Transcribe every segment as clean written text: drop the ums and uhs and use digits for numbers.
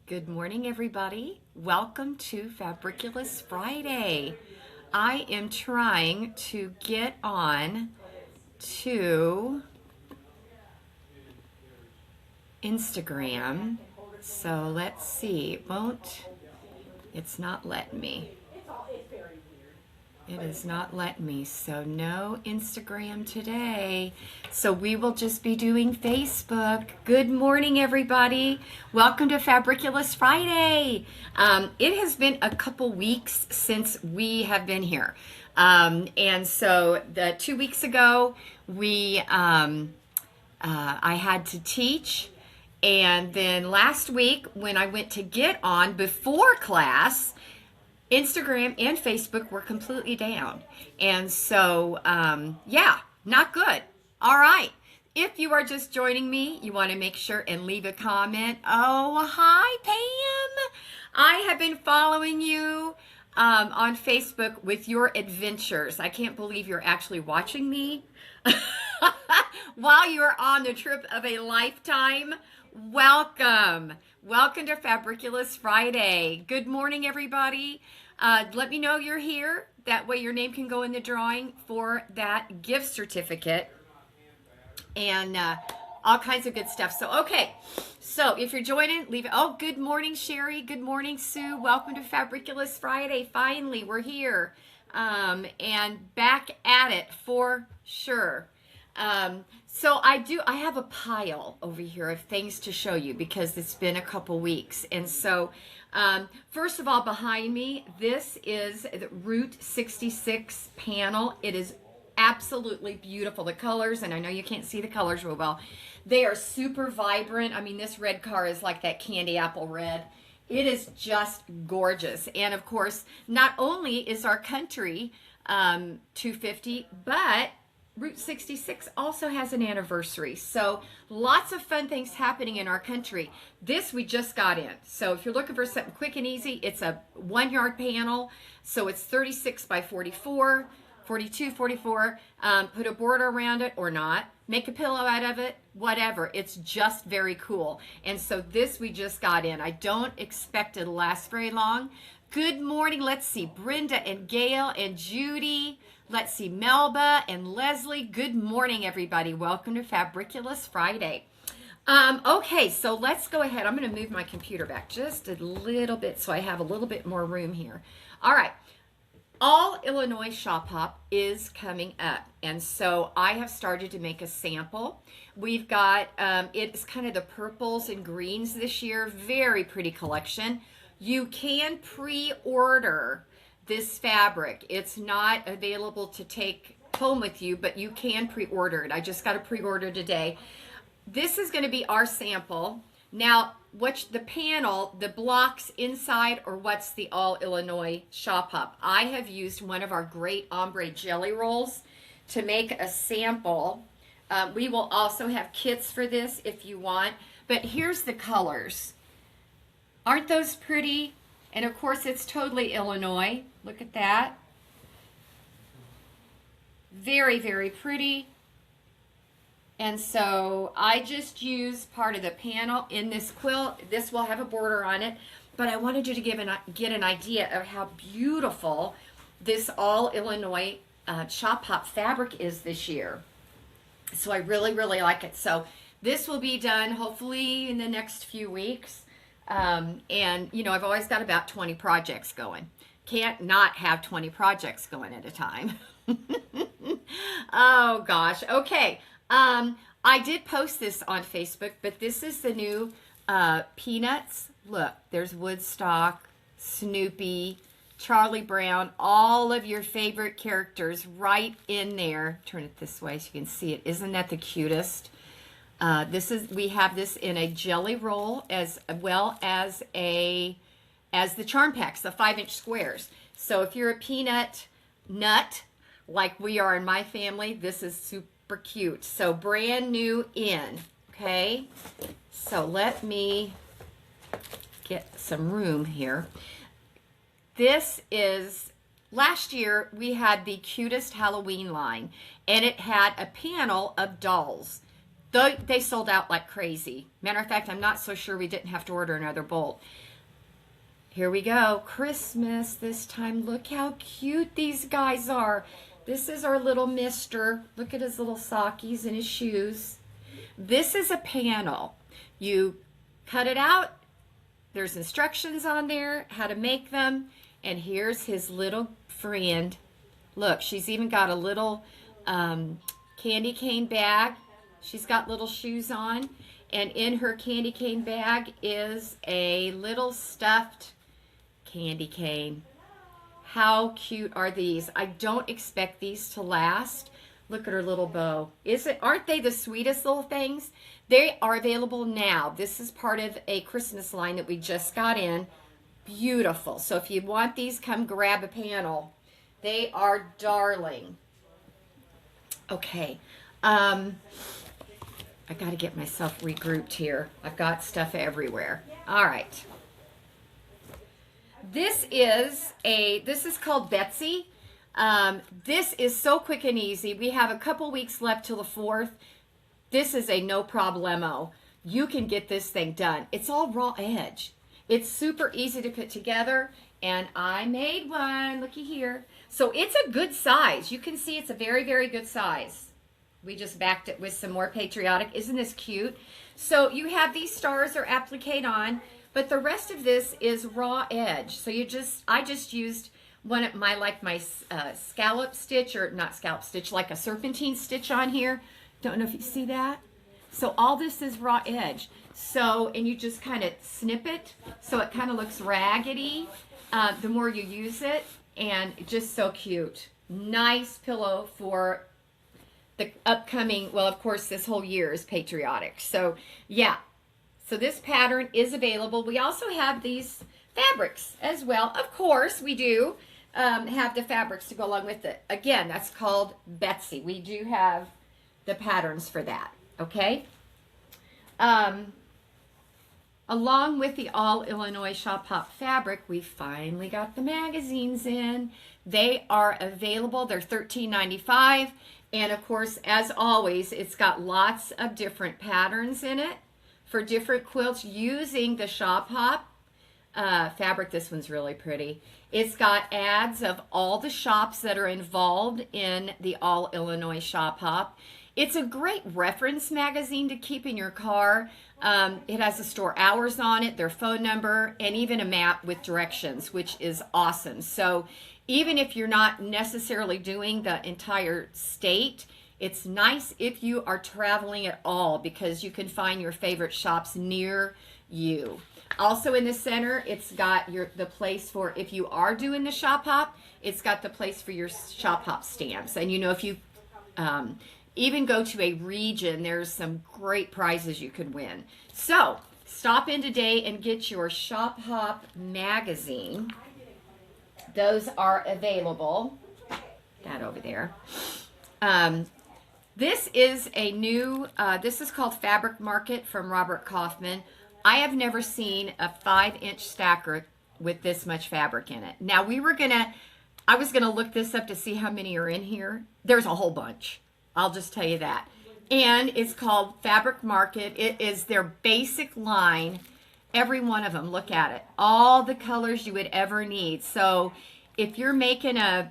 Good morning, everybody. Welcome to Fabriculous Friday. I am trying to get on to Instagram. So let's see. It's not letting me. It is not letting me, so no Instagram today. So we will just be doing Facebook. Good morning, everybody. Welcome to Fabriculous Friday. It has been a couple weeks since we have been here. And so 2 weeks ago, I had to teach. And then last week, when I went to get on before class, Instagram and Facebook were completely down. And so, not good. All right. If you are just joining me, you want to make sure and leave a comment. Oh, hi, Pam. I have been following you on Facebook with your adventures. I can't believe you're actually watching me while you're on the trip of a lifetime. Welcome. Welcome to Fabriculous Friday. Good morning, everybody. Let me know you're here. That way your name can go in the drawing for that gift certificate and all kinds of good stuff. So if you're joining, leave it. Oh, good morning, Sherry. Good morning, Sue. Welcome to Fabriculous Friday. Finally, we're here and back at it for sure. So I have a pile over here of things to show you because it's been a couple weeks. And so, first of all, behind me, this is the Route 66 panel. It is absolutely beautiful. The colors, and I know you can't see the colors real well, they are super vibrant. I mean, this red car is like that candy apple red. It is just gorgeous. And of course, not only is our country 250, but Route 66 also has an anniversary. So lots of fun things happening in our country. This we just got in. So if you're looking for something quick and easy, it's a 1 yard panel. So it's 36 by 44, 42, 44. Put a border around it or not. Make a pillow out of it, whatever. It's just very cool. And so this we just got in. I don't expect it to last very long. Good morning. Let's see. Brenda and Gail and Judy. Let's see, Melba and Leslie. Good morning, everybody. Welcome to Fabriculous Friday. Okay, so let's go ahead. I'm going to move my computer back just a little bit so I have a little bit more room here. All right. All Illinois Shop Hop is coming up. And so I have started to make a sample. We've got, it's kind of the purples and greens this year. Very pretty collection. You can pre-order this fabric. It's not available to take home with you, but you can pre-order it. I just got a pre-order today. This is going to be our sample. Now, what's the panel, the blocks inside, or what's the All Illinois Shop Hop? I have used one of our great ombre jelly rolls to make a sample. We will also have kits for this if you want, but here's the colors. Aren't those pretty? And of course, it's totally Illinois. Look at that. Very, very pretty. And so I just use part of the panel in this quilt. This will have a border on it, but I wanted you to get an idea of how beautiful this All Illinois Shop Hop fabric is this year. So I really, really like it. So this will be done hopefully in the next few weeks. And you know, I've always got about 20 projects going. Can't not have 20 projects going at a time. Oh gosh. Okay. I did post this on Facebook, but this is the new Peanuts. Look, there's Woodstock, Snoopy, Charlie Brown, all of your favorite characters right in there. Turn it this way so you can see it. Isn't that the cutest? We have this in a jelly roll as well as the charm packs, the 5-inch squares. So if you're a peanut nut like we are in my family, this is super cute. So brand new in, okay? So let me get some room here. This is, last year we had the cutest Halloween line, and it had a panel of dolls. They sold out like crazy. Matter of fact, I'm not so sure we didn't have to order another bolt. Here we go. Christmas this time. Look how cute these guys are. This is our little mister. Look at his little sockies and his shoes. This is a panel. You cut it out. There's instructions on there how to make them. And here's his little friend. Look, she's even got a little candy cane bag. She's got little shoes on. And in her candy cane bag is a little stuffed candy cane. How cute are these? I don't expect these to last. Look at her little bow. Aren't they the sweetest little things? They are available now. This is part of a Christmas line that we just got in. Beautiful. So if you want these, come grab a panel. They are darling. Okay. I got to get myself regrouped here. I've got stuff everywhere. All right. This is called Betsy. This is so quick and easy. We have a couple weeks left till the 4th. This is a no problemo. You can get this thing done. It's all raw edge. It's super easy to put together, and I made one. Looky here. So it's a good size. You can see it's a very, very good size. We just backed it with some more patriotic. Isn't this cute? So you have these stars are appliqued on, but the rest of this is raw edge. So I just used one of my scallop stitch, or not scallop stitch, like a serpentine stitch on here. Don't know if you see that. So all this is raw edge. So, and you just kind of snip it so it kind of looks raggedy the more you use it, and just so cute. Nice pillow for the upcoming, well, of course, this whole year is patriotic. So, yeah. So this pattern is available. We also have these fabrics as well. Of course, we do have the fabrics to go along with it. Again, that's called Betsy. We do have the patterns for that, okay? Along with the All Illinois Shop Hop fabric, we finally got the magazines in. They are available. They're $13.95. And of course, as always, it's got lots of different patterns in it for different quilts using the Shop Hop fabric. This one's really pretty. It's got ads of all the shops that are involved in the All Illinois Shop Hop. It's a great reference magazine to keep in your car. It has the store hours on it, their phone number, and even a map with directions, which is awesome. So even if you're not necessarily doing the entire state, it's nice if you are traveling at all, because you can find your favorite shops near you. Also in the center, it's got the place for, if you are doing the shop hop, it's got the place for your shop hop stamps. And you know, if you even go to a region, there's some great prizes you could win. So stop in today and get your Shop Hop magazine. Those are available. That over there. This is a new, this is called Fabric Market from Robert Kaufman. I have never seen a 5-inch stacker with this much fabric in it. Now I was gonna look this up to see how many are in here. There's a whole bunch. I'll just tell you that. And it's called Fabric Market. It is their basic line. Every one of them, look at it. All the colors you would ever need. So if you're making a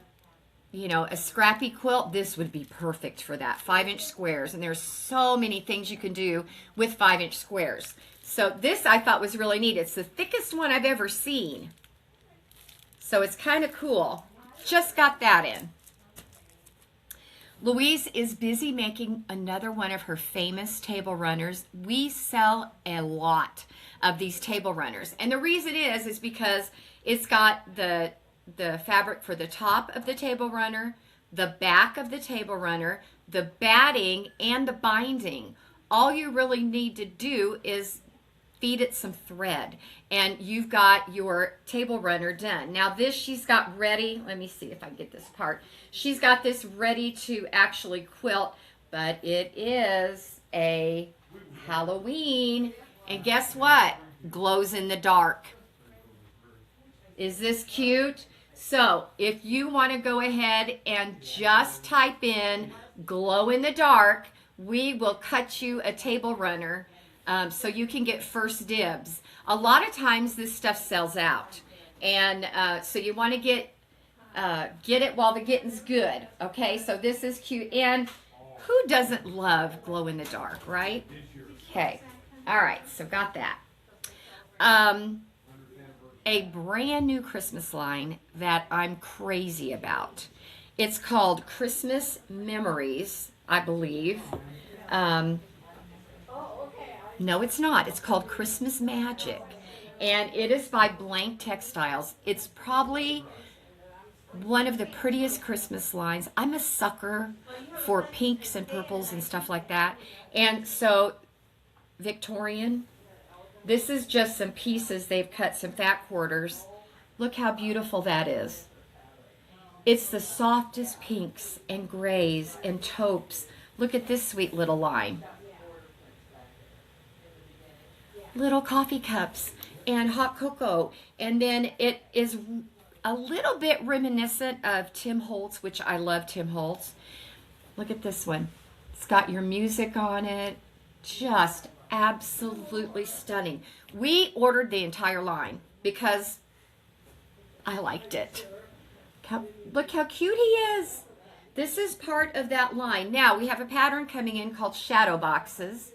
scrappy quilt, this would be perfect for that. 5-inch squares. And there's so many things you can do with 5-inch squares. So this I thought was really neat. It's the thickest one I've ever seen. So it's kind of cool. Just got that in. Louise is busy making another one of her famous table runners. We sell a lot of these table runners. And the reason is because it's got the fabric for the top of the table runner, the back of the table runner, the batting, and the binding. All you really need to do is feed it some thread, and you've got your table runner done. Now this she's got ready. Let me see if I can get this part. She's got this ready to actually quilt, but it is a Halloween, and guess what? Glows in the dark. Is this cute? So if you want to go ahead and just type in glow in the dark we will cut you a table runner so you can get first dibs. A lot of times this stuff sells out. And so you want to get it while the getting's good. Okay, so this is cute. And who doesn't love glow in the dark, right? Okay, all right, so got that. A brand new Christmas line that I'm crazy about. It's called Christmas Memories, I believe. No, it's not. It's called Christmas Magic. And it is by Blank Textiles. It's probably one of the prettiest Christmas lines. I'm a sucker for pinks and purples and stuff like that. And so, Victorian, this is just some pieces. They've cut some fat quarters. Look how beautiful that is. It's the softest pinks and grays and taupes. Look at this sweet little line. Little coffee cups and hot cocoa. And then it is a little bit reminiscent of Tim Holtz, which I love Tim Holtz. Look at this one. It's got your music on it. Just absolutely stunning. We ordered the entire line because I liked it. Look how cute he is. This is part of that line. Now we have a pattern coming in called Shadow Boxes.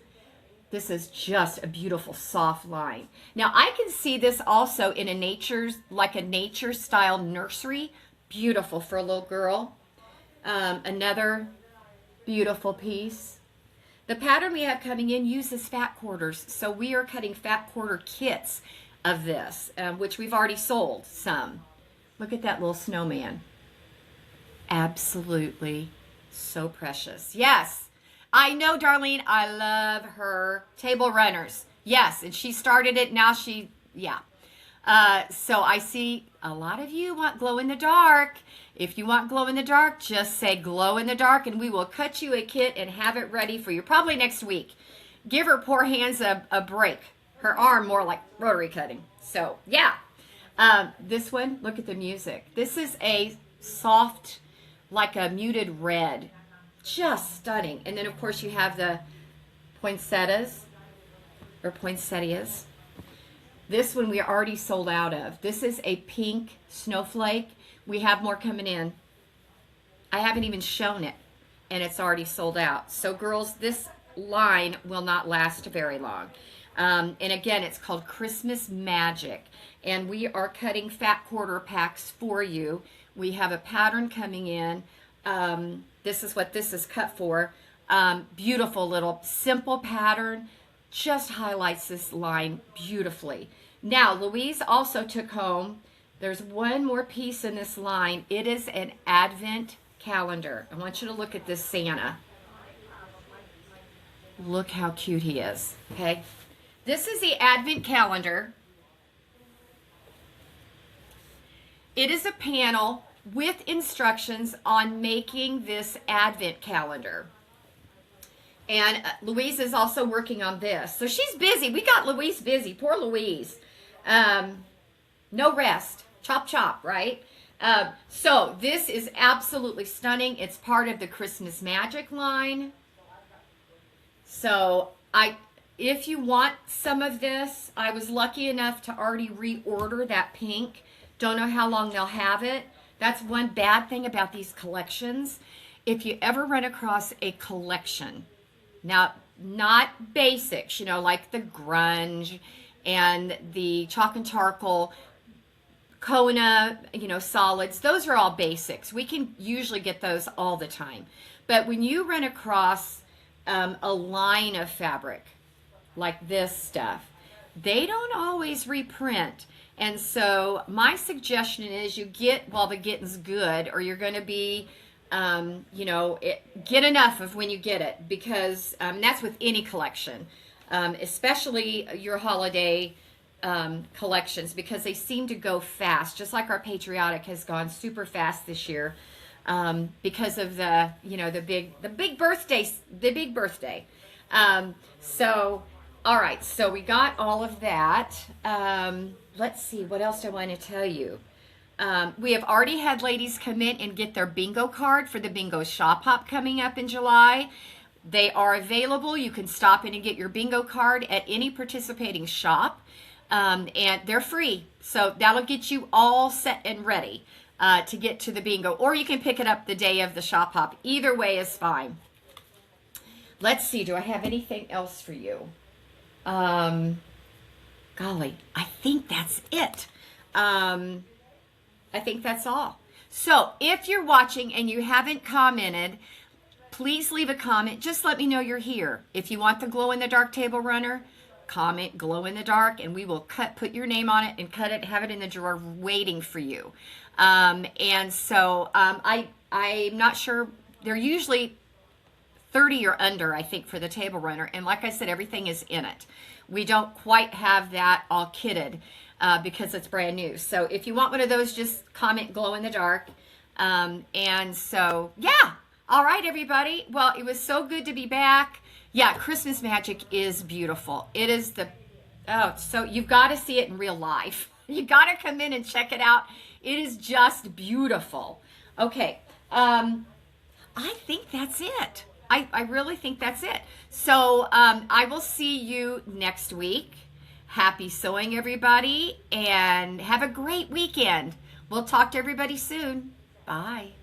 This is just a beautiful soft line. Now I can see this also in a nature style nursery. Beautiful for a little girl. Another beautiful piece. The pattern we have coming in uses fat quarters. So we are cutting fat quarter kits of this, which we've already sold some. Look at that little snowman. Absolutely so precious. Yes. I know, Darlene, I love her table runners. Yes, and she started it. Now yeah. So I see a lot of you want glow in the dark. If you want glow in the dark, just say glow in the dark and we will cut you a kit and have it ready for you probably next week. Give her poor hands a break. Her arm more like rotary cutting. So, yeah. This one, look at the music. This is a soft, like a muted red. Just stunning. And then, of course, you have the poinsettias or poinsettias. This one we already sold out of. This is a pink snowflake. We have more coming in. I haven't even shown it, and it's already sold out. So, girls, this line will not last very long. And again, it's called Christmas Magic. And we are cutting fat quarter packs for you. We have a pattern coming in. This is what this is cut for. Beautiful little simple pattern. Just highlights this line beautifully. Now, Louise also took home, there's one more piece in this line. It is an Advent calendar. I want you to look at this Santa. Look how cute he is, okay? This is the Advent calendar. It is a panel with instructions on making this Advent calendar. And Louise is also working on this. So she's busy. We got Louise busy. Poor Louise. No rest. Chop, chop, right? So this is absolutely stunning. It's part of the Christmas Magic line. So if you want some of this, I was lucky enough to already reorder that pink. Don't know how long they'll have it. That's one bad thing about these collections. If you ever run across a collection, now not basics, like the grunge and the chalk and charcoal, Kona, solids, those are all basics. We can usually get those all the time. But when you run across a line of fabric like this stuff, they don't always reprint. And so my suggestion is you get while the getting's good, or you're going to be, get enough of when you get it, because that's with any collection, especially your holiday collections, because they seem to go fast, just like our patriotic has gone super fast this year because of the big birthday. So, all right, so we got all of that. Let's see, what else do I want to tell you? We have already had ladies come in and get their bingo card for the bingo shop hop coming up in July. They are available. You can stop in and get your bingo card at any participating shop, and they're free. So that'll get you all set and ready to get to the bingo, or you can pick it up the day of the shop hop. Either way is fine. Let's see, do I have anything else for you? Golly, I think that's it. I think that's all. So if you're watching and you haven't commented, please leave a comment. Just let me know you're here. If you want the glow-in-the-dark table runner, comment glow-in-the-dark, and we will put your name on it and cut it, have it in the drawer waiting for you. And so I'm not sure. They're usually 30 or under, I think, for the table runner. And like I said, everything is in it. We don't quite have that all kitted because it's brand new. So if you want one of those, just comment glow in the dark. And so, yeah. All right, everybody. Well, it was so good to be back. Yeah, Christmas magic is beautiful. It is so you've got to see it in real life. You got to come in and check it out. It is just beautiful. Okay. I think that's it. I really think that's it. So I will see you next week. Happy sewing, everybody, and have a great weekend. We'll talk to everybody soon. Bye.